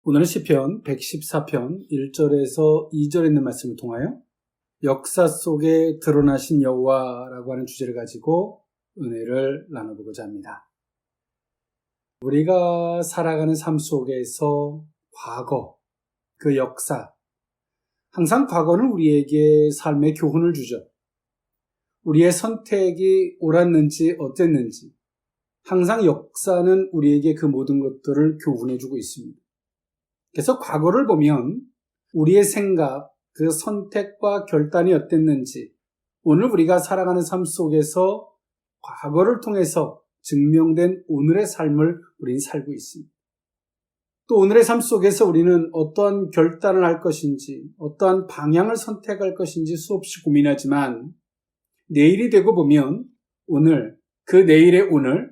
오늘은 시편 114편 1절에서 2절에 있는 말씀을 통하여 역사 속에 드러나신 여호와라고 하는 주제를 가지고 은혜를 나눠보고자 합니다. 우리가 살아가는 삶 속에서 과거, 그 역사, 항상 과거는 우리에게 삶의 교훈을 주죠. 우리의 선택이 옳았는지 어땠는지 항상 역사는 우리에게 그 모든 것들을 교훈해주고 있습니다. 그래서 과거를 보면 우리의 생각, 그 선택과 결단이 어땠는지 오늘 우리가 살아가는 삶 속에서 과거를 통해서 증명된 오늘의 삶을 우리는 살고 있습니다. 또 오늘의 삶 속에서 우리는 어떠한 결단을 할 것인지, 어떠한 방향을 선택할 것인지 수없이 고민하지만 내일이 되고 보면 오늘, 그 내일의 오늘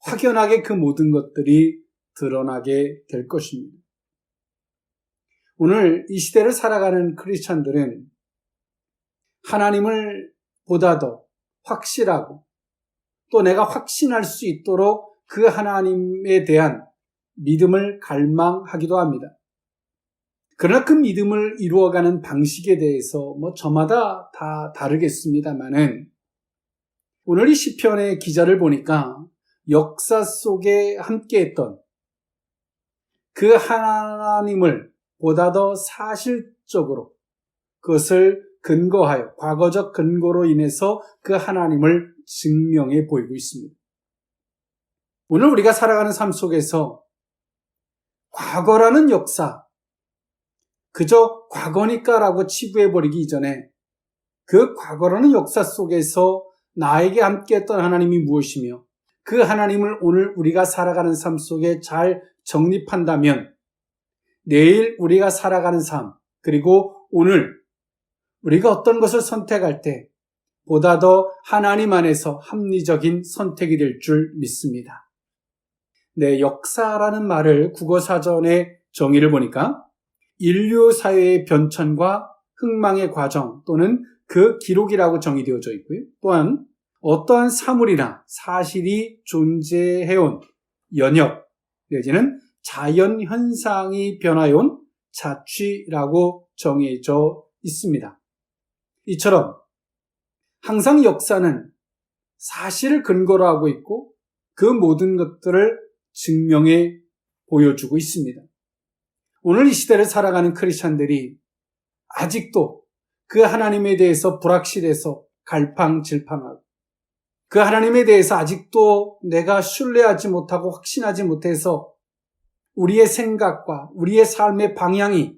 확연하게 그 모든 것들이 드러나게 될 것입니다. 오늘 이 시대를 살아가는 크리스찬들은 하나님을 보다 더 확실하고 또 내가 확신할 수 있도록 그 하나님에 대한 믿음을 갈망하기도 합니다. 그러나 그 믿음을 이루어가는 방식에 대해서 저마다 다 다르겠습니다만은 오늘 이 시편의 기자를 보니까 역사 속에 함께했던 그 하나님을 보다 더 사실적으로 그것을 근거하여 과거적 근거로 인해서 그 하나님을 증명해 보이고 있습니다. 오늘 우리가 살아가는 삶 속에서 과거라는 역사, 그저 과거니까라고 치부해버리기 이전에 그 과거라는 역사 속에서 나에게 함께했던 하나님이 무엇이며 그 하나님을 오늘 우리가 살아가는 삶 속에 잘 정립한다면 내일 우리가 살아가는 삶, 그리고 오늘 우리가 어떤 것을 선택할 때 보다 더 하나님 안에서 합리적인 선택이 될 줄 믿습니다. 네, 역사라는 말을 국어사전의 정의를 보니까 인류 사회의 변천과 흥망의 과정 또는 그 기록이라고 정의되어져 있고요. 또한 어떠한 사물이나 사실이 존재해온 연역 내지는 자연 현상이 변화해온 자취라고 정해져 있습니다. 이처럼 항상 역사는 사실을 근거로 하고 있고 그 모든 것들을 증명해 보여주고 있습니다. 오늘 이 시대를 살아가는 크리스찬들이 아직도 그 하나님에 대해서 불확실해서 갈팡질팡하고 그 하나님에 대해서 아직도 내가 신뢰하지 못하고 확신하지 못해서 우리의 생각과 우리의 삶의 방향이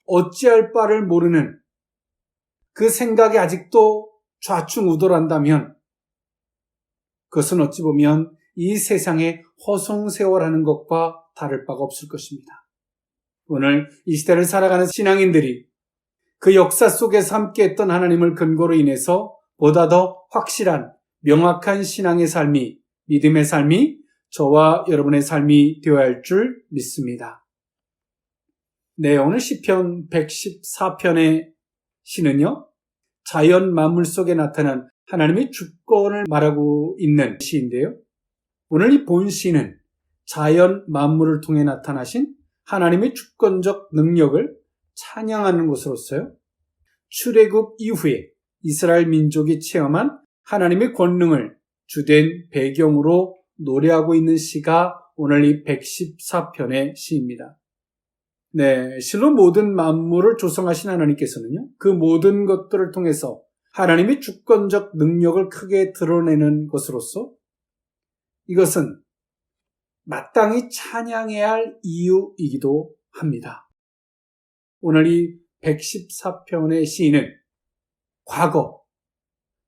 어찌할 바를 모르는 그 생각이 아직도 좌충우돌한다면 그것은 어찌 보면 이 세상의 허송세월하는 것과 다를 바가 없을 것입니다. 오늘 이 시대를 살아가는 신앙인들이 그 역사 속에서 함께했던 하나님을 근거로 인해서 보다 더 확실한 명확한 신앙의 삶이, 믿음의 삶이 저와 여러분의 삶이 되어야 할 줄 믿습니다. 네, 오늘 시편 114편의 시는요, 자연 만물 속에 나타난 하나님의 주권을 말하고 있는 시인데요. 오늘 이 본시는 자연 만물을 통해 나타나신 하나님의 주권적 능력을 찬양하는 것으로서요, 출애굽 이후에 이스라엘 민족이 체험한 하나님의 권능을 주된 배경으로 노래하고 있는 시가 오늘 이 114편의 시입니다. 네, 실로 모든 만물을 조성하신 하나님께서는요, 그 모든 것들을 통해서 하나님의 주권적 능력을 크게 드러내는 것으로서 이것은 마땅히 찬양해야 할 이유이기도 합니다. 오늘 이 114편의 시인은 과거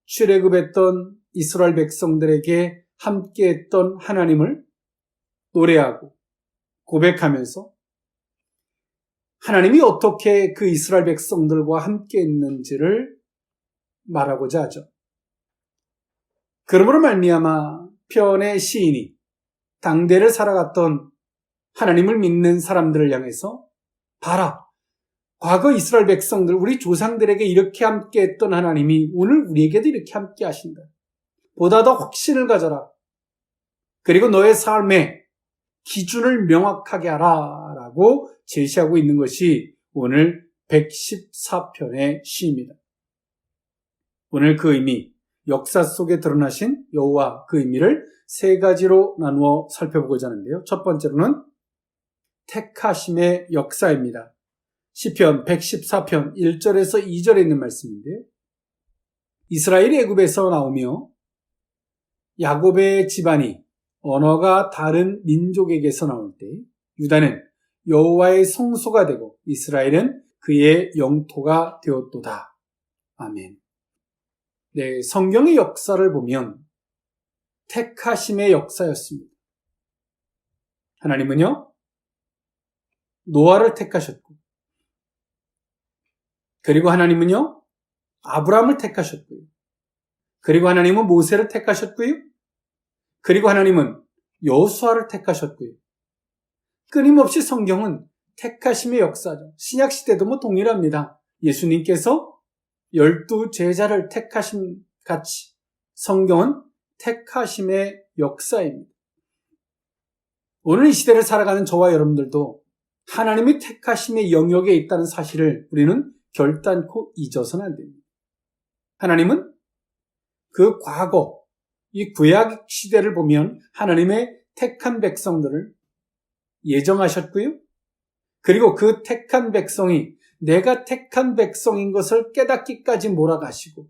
출애굽했던 이스라엘 백성들에게 함께했던 하나님을 노래하고 고백하면서 하나님이 어떻게 그 이스라엘 백성들과 함께했는지를 말하고자 하죠. 그러므로 말미암아 편의 시인이 당대를 살아갔던 하나님을 믿는 사람들을 향해서 봐라, 과거 이스라엘 백성들, 우리 조상들에게 이렇게 함께했던 하나님이 오늘 우리에게도 이렇게 함께 하신다. 보다 더 확신을 가져라. 그리고 너의 삶에 기준을 명확하게 하라 라고 제시하고 있는 것이 오늘 114편의 시입니다. 오늘 그 의미, 역사 속에 드러나신 여호와 그 의미를 세 가지로 나누어 살펴보고자 하는데요. 첫 번째로는 택하심의 역사입니다. 시편 114편 1절에서 2절에 있는 말씀인데요. 이스라엘이 애굽에서 나오며 야곱의 집안이 언어가 다른 민족에게서 나올 때 유다는 여호와의 성소가 되고 이스라엘은 그의 영토가 되었도다. 아멘. 네, 성경의 역사를 보면 택하심의 역사였습니다. 하나님은요, 노아를 택하셨고, 그리고 하나님은요, 아브라함을 택하셨고요. 그리고 하나님은 모세를 택하셨고요. 그리고 하나님은 여호수아를 택하셨고요. 끊임없이 성경은 택하심의 역사죠. 신약시대도 동일합니다. 예수님께서 12 제자를 택하심 같이 성경은 택하심의 역사입니다. 오늘 이 시대를 살아가는 저와 여러분들도 하나님의 택하심의 영역에 있다는 사실을 우리는 결단코 잊어서는 안 됩니다. 하나님은 그 과거, 이 구약 시대를 보면 하나님의 택한 백성들을 예정하셨고요. 그리고 그 택한 백성이 내가 택한 백성인 것을 깨닫기까지 몰아가시고,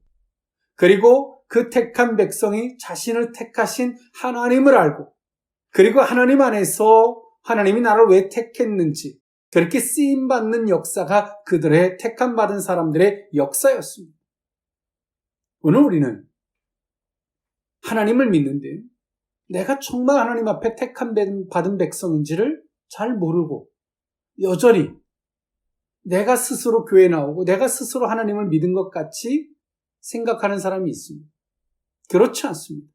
그리고 그 택한 백성이 자신을 택하신 하나님을 알고, 그리고 하나님 안에서 하나님이 나를 왜 택했는지 그렇게 쓰임받는 역사가 그들의 택함받은 사람들의 역사였습니다. 오늘 우리는 하나님을 믿는데 내가 정말 하나님 앞에 택함받은 백성인지를 잘 모르고 여전히 내가 스스로 교회에 나오고 내가 스스로 하나님을 믿은 것 같이 생각하는 사람이 있습니다. 그렇지 않습니다.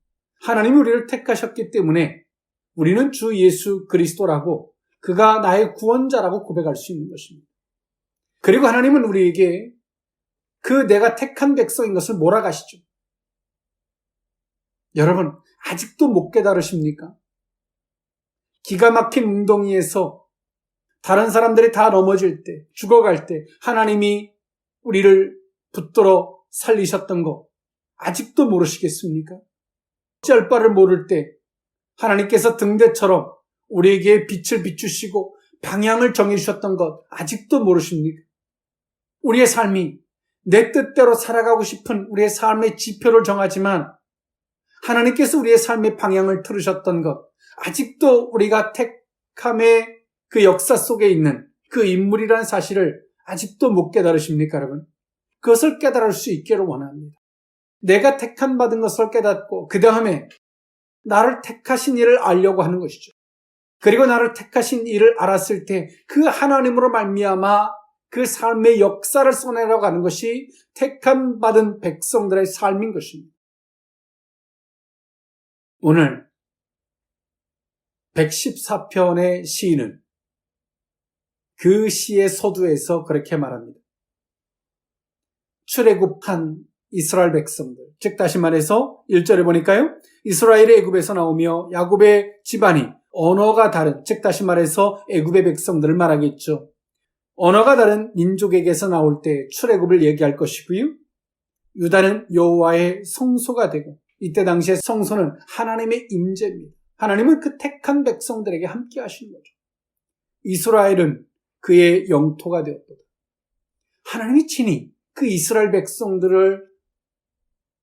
하나님이 우리를 택하셨기 때문에 우리는 주 예수 그리스도라고 그가 나의 구원자라고 고백할 수 있는 것입니다. 그리고 하나님은 우리에게 그 내가 택한 백성인 것을 몰아가시죠. 여러분, 아직도 못 깨달으십니까? 기가 막힌 웅덩이에서 다른 사람들이 다 넘어질 때, 죽어갈 때 하나님이 우리를 붙들어 살리셨던 거 아직도 모르시겠습니까? 어찌할 바를 모를 때 하나님께서 등대처럼 우리에게 빛을 비추시고 방향을 정해주셨던 것 아직도 모르십니까? 우리의 삶이 내 뜻대로 살아가고 싶은 우리의 삶의 지표를 정하지만 하나님께서 우리의 삶의 방향을 틀으셨던 것 아직도 우리가 택함의 그 역사 속에 있는 그 인물이라는 사실을 아직도 못 깨달으십니까, 여러분? 그것을 깨달을 수 있기를 원합니다. 내가 택함 받은 것을 깨닫고 그 다음에 나를 택하신 이를 알려고 하는 것이죠. 그리고 나를 택하신 이를 알았을 때 그 하나님으로 말미암아 그 삶의 역사를 써내려가는 것이 택함 받은 백성들의 삶인 것입니다. 오늘 114편의 시인은 그 시의 서두에서 그렇게 말합니다. 출애굽한 이스라엘 백성들, 즉 다시 말해서 1절에 보니까요. 이스라엘이 애굽에서 나오며 야곱의 집안이 언어가 다른, 즉 다시 말해서 애굽의 백성들을 말하겠죠. 언어가 다른 민족에게서 나올 때 출애굽을 얘기할 것이고요. 유다는 여호와의 성소가 되고 이때 당시에 성소는 하나님의 임재입니다. 하나님은 그 택한 백성들에게 함께 하시는 거죠. 이스라엘은 그의 영토가 되었다. 하나님이 친히 그 이스라엘 백성들을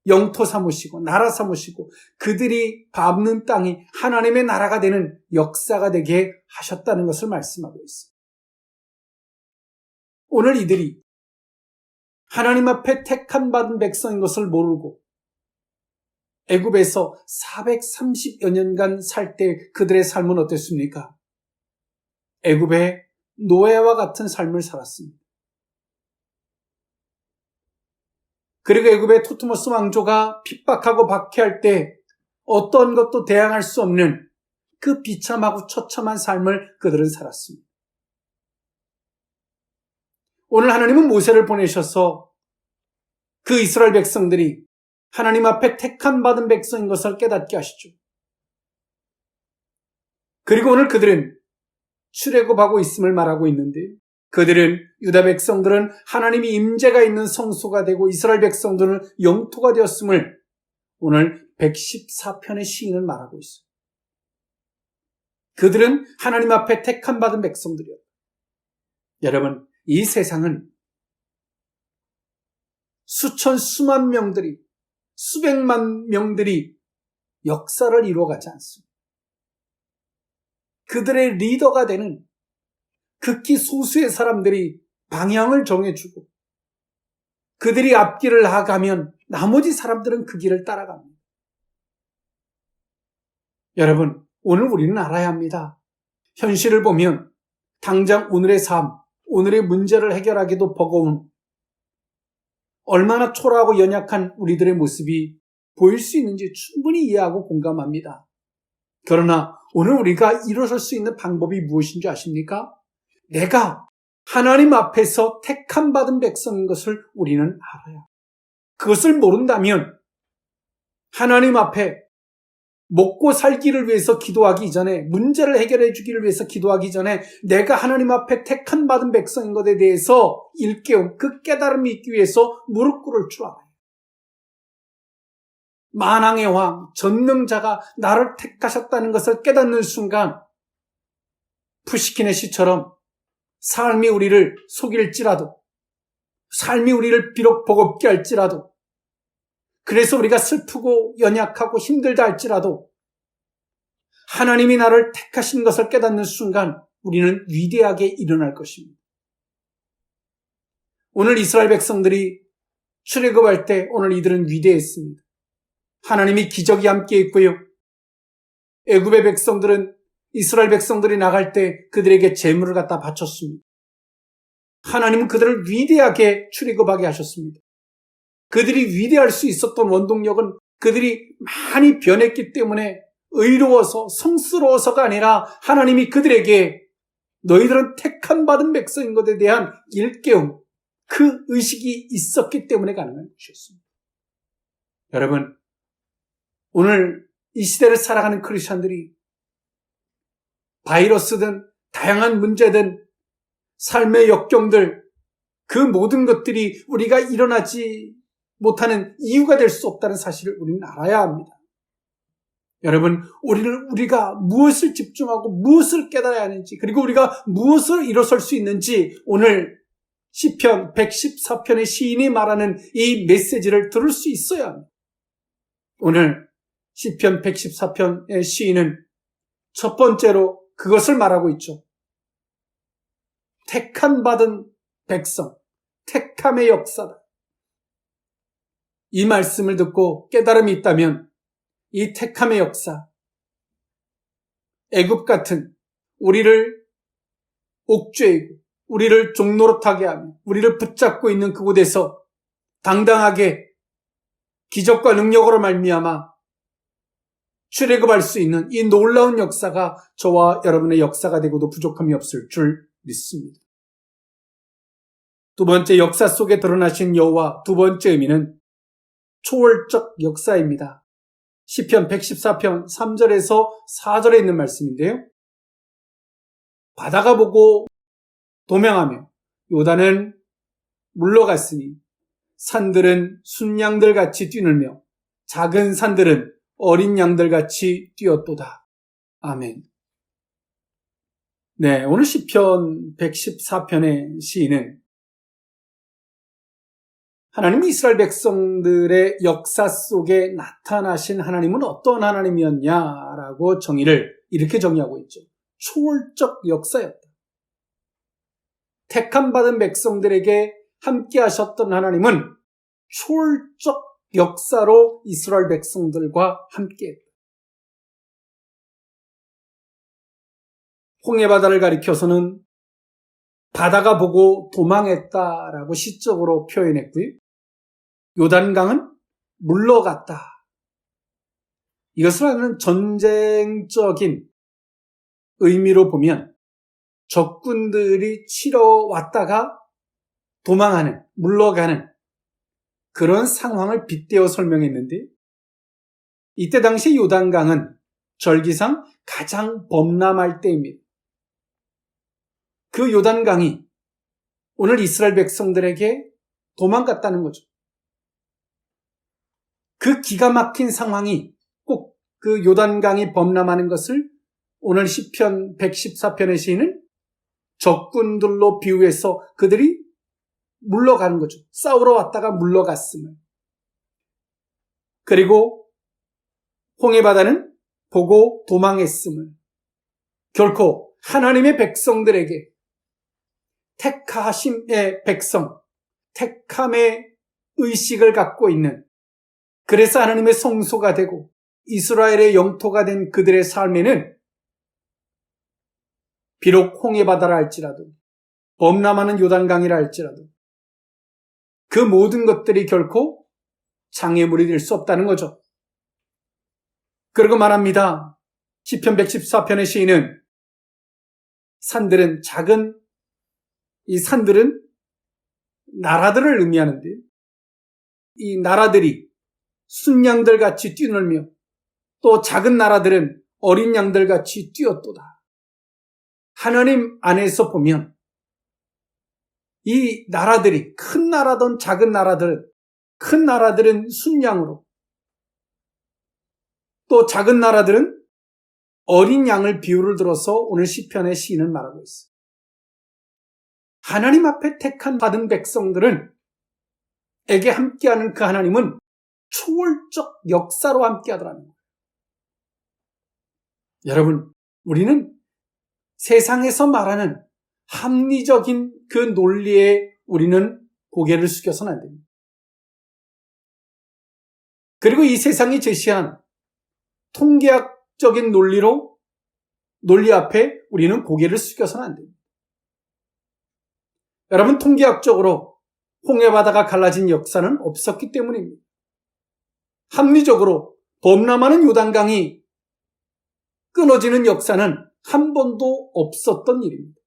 영토 삼으시고 나라 삼으시고 그들이 밟는 땅이 하나님의 나라가 되는 역사가 되게 하셨다는 것을 말씀하고 있습니다. 오늘 이들이 하나님 앞에 택한 받은 백성인 것을 모르고 애굽에서 430여 년간 살 때 그들의 삶은 어땠습니까? 애굽의 노예와 같은 삶을 살았습니다. 그리고 애굽의 토트모스 왕조가 핍박하고 박해할 때 어떤 것도 대항할 수 없는 그 비참하고 처참한 삶을 그들은 살았습니다. 오늘 하나님은 모세를 보내셔서 그 이스라엘 백성들이 하나님 앞에 택한 받은 백성인 것을 깨닫게 하시죠. 그리고 오늘 그들은 출애굽하고 있음을 말하고 있는데요. 그들은 유다 백성들은 하나님이 임재가 있는 성소가 되고 이스라엘 백성들은 영토가 되었음을 오늘 114편의 시인은 말하고 있어요. 그들은 하나님 앞에 택함받은 백성들이에요. 여러분, 이 세상은 수천 수만 명들이 수백만 명들이 역사를 이루어가지 않습니다. 그들의 리더가 되는 극히 소수의 사람들이 방향을 정해주고 그들이 앞길을 나아가면 나머지 사람들은 그 길을 따라갑니다. 여러분, 오늘 우리는 알아야 합니다. 현실을 보면 당장 오늘의 삶, 오늘의 문제를 해결하기도 버거운 얼마나 초라하고 연약한 우리들의 모습이 보일 수 있는지 충분히 이해하고 공감합니다. 그러나 오늘 우리가 일어설 수 있는 방법이 무엇인지 아십니까? 내가 하나님 앞에서 택함받은 백성인 것을 우리는 알아야. 그것을 모른다면 하나님 앞에 먹고 살기를 위해서 기도하기 전에, 문제를 해결해 주기를 위해서 기도하기 전에 내가 하나님 앞에 택함받은 백성인 것에 대해서 일깨움, 그 깨달음이 있기 위해서 무릎 꿇을 줄 알아요. 만왕의 왕, 전능자가 나를 택하셨다는 것을 깨닫는 순간 푸시킨의 시처럼 삶이 우리를 속일지라도, 삶이 우리를 비록 버겁게 할지라도, 그래서 우리가 슬프고 연약하고 힘들다 할지라도 하나님이 나를 택하신 것을 깨닫는 순간 우리는 위대하게 일어날 것입니다. 오늘 이스라엘 백성들이 출애굽할 때 오늘 이들은 위대했습니다. 하나님이 기적이 함께 있고요. 애굽의 백성들은 이스라엘 백성들이 나갈 때 그들에게 재물을 갖다 바쳤습니다. 하나님은 그들을 위대하게 출애굽하게 하셨습니다. 그들이 위대할 수 있었던 원동력은 그들이 많이 변했기 때문에 의로워서 성스러워서가 아니라 하나님이 그들에게 너희들은 택함받은 백성인 것에 대한 일깨움, 그 의식이 있었기 때문에 가능한 것이었습니다. 여러분, 오늘 이 시대를 살아가는 크리스천들이 바이러스든 다양한 문제든 삶의 역경들, 그 모든 것들이 우리가 일어나지 못하는 이유가 될 수 없다는 사실을 우리는 알아야 합니다. 여러분, 우리가 무엇을 집중하고 무엇을 깨달아야 하는지, 그리고 우리가 무엇을 일어설 수 있는지 오늘 시편 114편의 시인이 말하는 이 메시지를 들을 수 있어야 합니다. 오늘 시편 114편의 시인은 첫 번째로 그것을 말하고 있죠. 택함받은 백성, 택함의 역사다. 이 말씀을 듣고 깨달음이 있다면 이 택함의 역사, 애굽 같은 우리를 옥죄이고 우리를 종노릇하게 하며 우리를 붙잡고 있는 그곳에서 당당하게 기적과 능력으로 말미암아 출애굽할 수 있는 이 놀라운 역사가 저와 여러분의 역사가 되고도 부족함이 없을 줄 믿습니다. 두 번째, 역사 속에 드러나신 여호와, 두 번째 의미는 초월적 역사입니다. 시편 114편 3절에서 4절에 있는 말씀인데요. 바다가 보고 도명하며 요단은 물러갔으니 산들은 순양들 같이 뛰놀며 작은 산들은 어린 양들 같이 뛰었도다. 아멘. 네, 오늘 시편 114편의 시인은 하나님 이스라엘 백성들의 역사 속에 나타나신 하나님은 어떤 하나님이었냐라고 정의를 이렇게 정의하고 있죠. 초월적 역사였다. 택함받은 백성들에게 함께 하셨던 하나님은 초월적 역사로 이스라엘 백성들과 함께했다. 홍해바다를 가리켜서는 바다가 보고 도망했다라고 시적으로 표현했고요. 요단강은 물러갔다. 이것을 하는 전쟁적인 의미로 보면 적군들이 치러 왔다가 도망하는, 물러가는 그런 상황을 빗대어 설명했는데, 이때 당시 요단강은 절기상 가장 범람할 때입니다. 그 요단강이 오늘 이스라엘 백성들에게 도망갔다는 거죠. 그 기가 막힌 상황이 꼭 그 요단강이 범람하는 것을 오늘 시편 114편의 시인은 적군들로 비유해서 그들이 물러가는 거죠. 싸우러 왔다가 물러갔음을. 그리고 홍해바다는 보고 도망했음을. 결코 하나님의 백성들에게 택하심의 백성, 택함의 의식을 갖고 있는, 그래서 하나님의 성소가 되고 이스라엘의 영토가 된 그들의 삶에는 비록 홍해바다라 할지라도 범람하는 요단강이라 할지라도 그 모든 것들이 결코 장애물이 될 수 없다는 거죠. 그리고 말합니다. 시편 114편의 시인은 산들은 이 산들은 나라들을 의미하는데 이 나라들이 순양들 같이 뛰놀며 또 작은 나라들은 어린 양들 같이 뛰었도다. 하나님 안에서 보면 이 나라들이 큰 나라든 작은 나라들은 큰 나라들은 순양으로 또 작은 나라들은 어린 양을 비유를 들어서 오늘 시편의 시인은 말하고 있어요. 하나님 앞에 택한 받은 백성들은 에게 함께하는 그 하나님은 초월적 역사로 함께하더라는 거예요. 여러분, 우리는 세상에서 말하는 합리적인 그 논리에 우리는 고개를 숙여서는 안 됩니다. 그리고 이 세상이 제시한 통계학적인 논리 앞에 우리는 고개를 숙여서는 안 됩니다. 여러분, 통계학적으로 홍해바다가 갈라진 역사는 없었기 때문입니다. 합리적으로 범람하는 요단강이 끊어지는 역사는 한 번도 없었던 일입니다.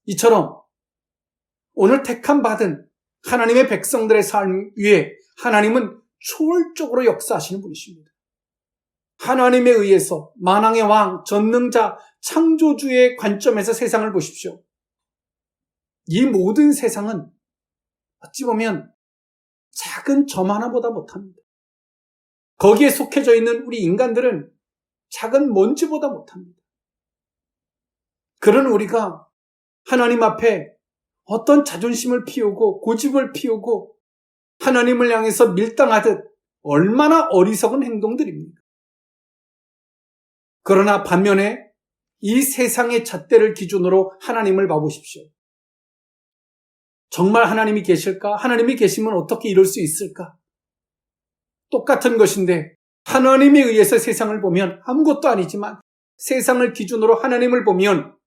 이처럼 오늘 택함 받은 하나님의 백성들의 삶 위에 하나님은 초월적으로 역사하시는 분이십니다. 하나님에 의해서 만왕의 왕, 전능자, 창조주의 관점에서 세상을 보십시오. 이 모든 세상은 어찌 보면 작은 점 하나보다 못합니다. 거기에 속해져 있는 우리 인간들은 작은 먼지보다 못합니다. 그런 우리가 하나님 앞에 어떤 자존심을 피우고 고집을 피우고 하나님을 향해서 밀당하듯 얼마나 어리석은 행동들입니까? 그러나 반면에 이 세상의 잣대를 기준으로 하나님을 봐보십시오. 정말 하나님이 계실까? 하나님이 계시면 어떻게 이럴 수 있을까? 똑같은 것인데 하나님에 의해서 세상을 보면 아무것도 아니지만 세상을 기준으로 하나님을 보면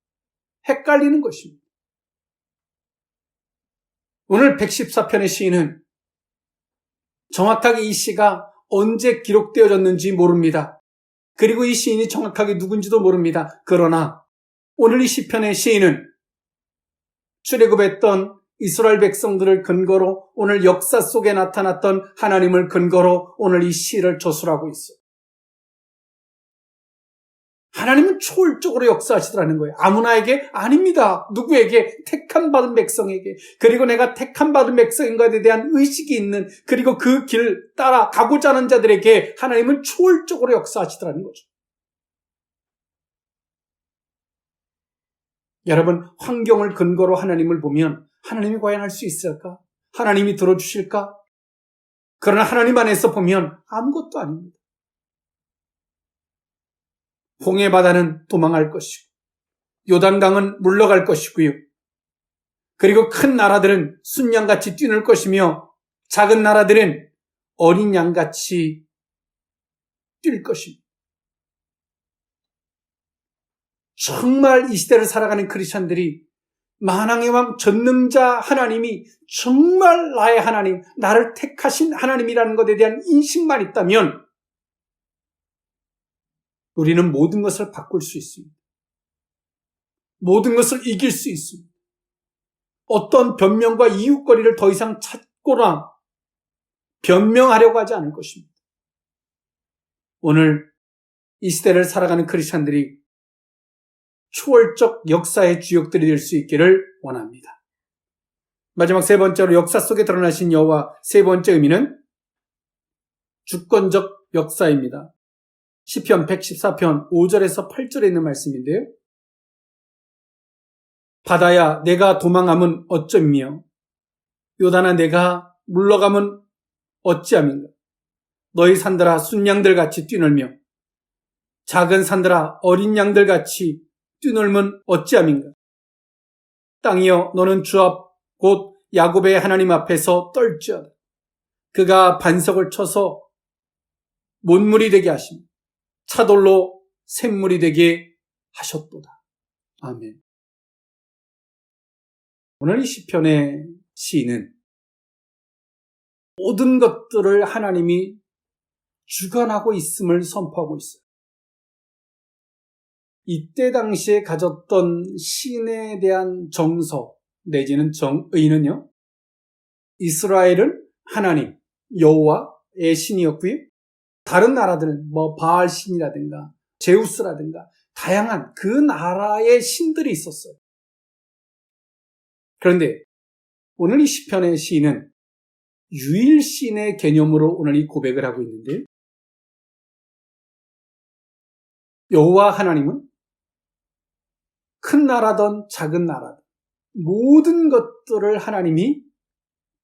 헷갈리는 것입니다. 오늘 114편의 시인은 정확하게 이 시가 언제 기록되어졌는지 모릅니다. 그리고 이 시인이 정확하게 누군지도 모릅니다. 그러나 오늘 이 시편의 시인은 출애굽했던 이스라엘 백성들을 근거로 오늘 역사 속에 나타났던 하나님을 근거로 오늘 이 시를 저술하고 있어요. 하나님은 초월적으로 역사하시더라는 거예요. 아무나에게 아닙니다. 누구에게? 택함 받은 백성에게. 그리고 내가 택함 받은 백성인가에 대한 의식이 있는, 그리고 그 길 따라 가고자 하는 자들에게 하나님은 초월적으로 역사하시더라는 거죠. 여러분, 환경을 근거로 하나님을 보면 하나님이 과연 할 수 있을까? 하나님이 들어주실까? 그러나 하나님 안에서 보면 아무것도 아닙니다. 홍해바다는 도망할 것이고 요단강은 물러갈 것이고요. 그리고 큰 나라들은 순양같이 뛰놀 것이며 작은 나라들은 어린 양같이 뛸 것입니다. 정말 이 시대를 살아가는 크리스찬들이 만왕의 왕 전능자 하나님이 정말 나의 하나님, 나를 택하신 하나님이라는 것에 대한 인식만 있다면 우리는 모든 것을 바꿀 수 있습니다. 모든 것을 이길 수 있습니다. 어떤 변명과 이유거리를 더 이상 찾거나 변명하려고 하지 않을 것입니다. 오늘 이 시대를 살아가는 크리스찬들이 초월적 역사의 주역들이 될 수 있기를 원합니다. 마지막 세 번째로 역사 속에 드러나신 여호와 세 번째 의미는 주권적 역사입니다. 시편 114편 5절에서 8절에 있는 말씀인데요. 바다야 내가 도망함은 어쩌며 요단아 내가 물러감은 어찌함인가. 너희 산들아 순양들 같이 뛰놀며 작은 산들아 어린 양들 같이 뛰놀면 어찌함인가. 땅이여 너는 주 앞 곧 야곱의 하나님 앞에서 떨지어다. 그가 반석을 쳐서 못물이 되게 하시며 차돌로 샘물이 되게 하셨도다. 아멘. 오늘 이 시편의 시인은 모든 것들을 하나님이 주관하고 있음을 선포하고 있어요. 이때 당시에 가졌던 신에 대한 정서 내지는 정의는요, 이스라엘은 하나님 여호와의 신이었고요, 다른 나라들은 바알 신이라든가 제우스라든가 다양한 그 나라의 신들이 있었어요. 그런데 오늘 이 시편의 시인은 유일신의 개념으로 오늘 이 고백을 하고 있는데, 여호와 하나님은 큰 나라든 작은 나라든 모든 것들을 하나님이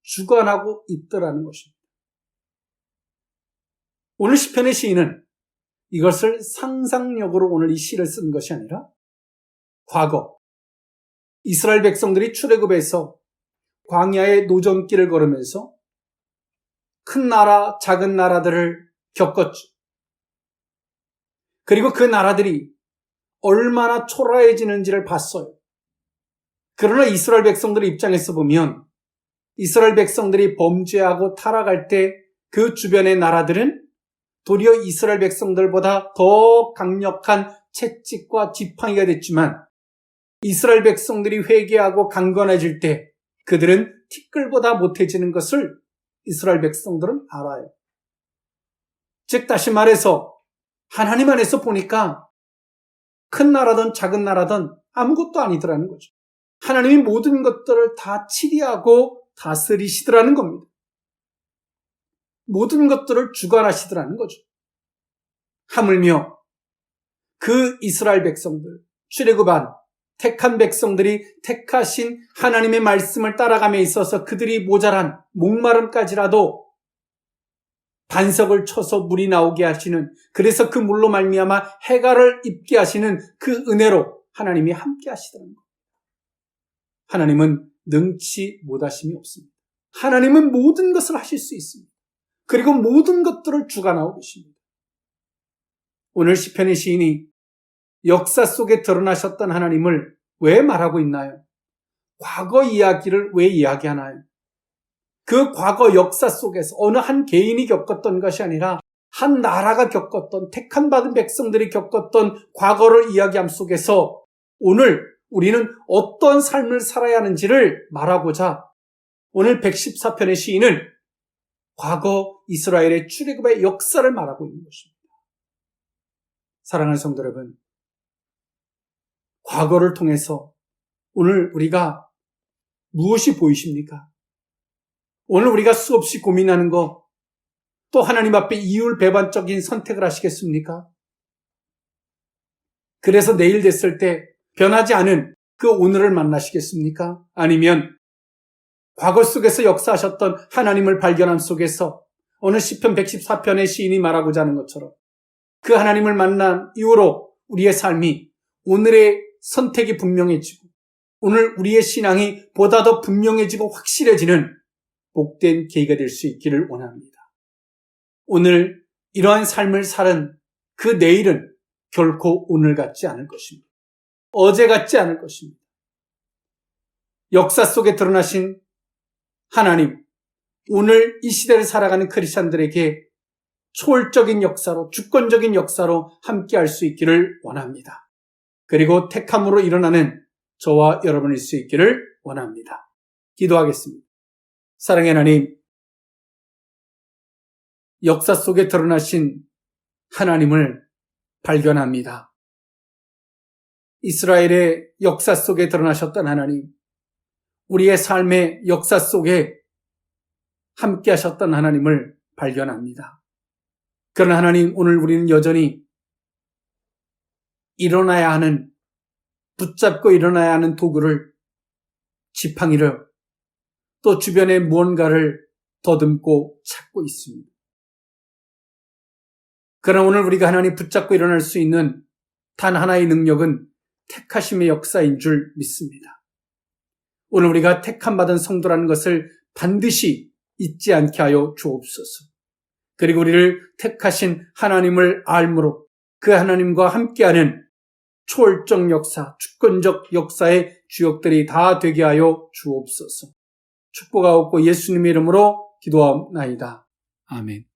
주관하고 있더라는 것입니다. 오늘 시편의 시인은 이것을 상상력으로 오늘 이 시를 쓴 것이 아니라 과거 이스라엘 백성들이 출애굽에서 광야의 노전길을 걸으면서 큰 나라, 작은 나라들을 겪었죠. 그리고 그 나라들이 얼마나 초라해지는지를 봤어요. 그러나 이스라엘 백성들의 입장에서 보면 이스라엘 백성들이 범죄하고 타락할 때 그 주변의 나라들은 도리어 이스라엘 백성들보다 더 강력한 채찍과 지팡이가 됐지만 이스라엘 백성들이 회개하고 강건해질 때 그들은 티끌보다 못해지는 것을 이스라엘 백성들은 알아요. 즉 다시 말해서 하나님 안에서 보니까 큰 나라든 작은 나라든 아무것도 아니더라는 거죠. 하나님이 모든 것들을 다 치리하고 다스리시더라는 겁니다. 모든 것들을 주관하시더라는 거죠. 하물며 그 이스라엘 백성들, 출애굽한 택한 백성들이 택하신 하나님의 말씀을 따라감에 있어서 그들이 모자란 목마름까지라도 반석을 쳐서 물이 나오게 하시는, 그래서 그 물로 말미암아 해갈을 입게 하시는 그 은혜로 하나님이 함께 하시더라는 겁니다. 하나님은 능치 못하심이 없습니다. 하나님은 모든 것을 하실 수 있습니다. 그리고 모든 것들을 주관하고 계십니다. 오늘 시편의 시인이 역사 속에 드러나셨던 하나님을 왜 말하고 있나요? 과거 이야기를 왜 이야기하나요? 그 과거 역사 속에서 어느 한 개인이 겪었던 것이 아니라 한 나라가 겪었던, 택한 받은 백성들이 겪었던 과거를 이야기함 속에서 오늘 우리는 어떤 삶을 살아야 하는지를 말하고자 오늘 114편의 시인은 과거 이스라엘의 출애굽의 역사를 말하고 있는 것입니다. 사랑하는 성도 여러분, 과거를 통해서 오늘 우리가 무엇이 보이십니까? 오늘 우리가 수없이 고민하는 거, 또 하나님 앞에 이율배반적인 선택을 하시겠습니까? 그래서 내일 됐을 때 변하지 않은 그 오늘을 만나시겠습니까? 아니면 과거 속에서 역사하셨던 하나님을 발견함 속에서 오늘 시편 114편의 시인이 말하고자 하는 것처럼 그 하나님을 만난 이후로 우리의 삶이, 오늘의 선택이 분명해지고 오늘 우리의 신앙이 보다 더 분명해지고 확실해지는 복된 계기가 될 수 있기를 원합니다. 오늘 이러한 삶을 살은 그 내일은 결코 오늘 같지 않을 것입니다. 어제 같지 않을 것입니다. 역사 속에 드러나신 하나님, 오늘 이 시대를 살아가는 크리스찬들에게 초월적인 역사로, 주권적인 역사로 함께할 수 있기를 원합니다. 그리고 택함으로 일어나는 저와 여러분일 수 있기를 원합니다. 기도하겠습니다. 사랑의 하나님, 역사 속에 드러나신 하나님을 발견합니다. 이스라엘의 역사 속에 드러나셨던 하나님, 우리의 삶의 역사 속에 함께 하셨던 하나님을 발견합니다. 그러나 하나님, 오늘 우리는 여전히 일어나야 하는, 붙잡고 일어나야 하는 도구를 지팡이를, 또 주변에 무언가를 더듬고 찾고 있습니다. 그러나 오늘 우리가 하나님 붙잡고 일어날 수 있는 단 하나의 능력은 택하심의 역사인 줄 믿습니다. 오늘 우리가 택함받은 성도라는 것을 반드시 잊지 않게 하여 주옵소서. 그리고 우리를 택하신 하나님을 알므로 그 하나님과 함께하는 초월적 역사, 주권적 역사의 주역들이 다 되게 하여 주옵소서. 축복하옵고 예수님의 이름으로 기도하옵나이다. 아멘.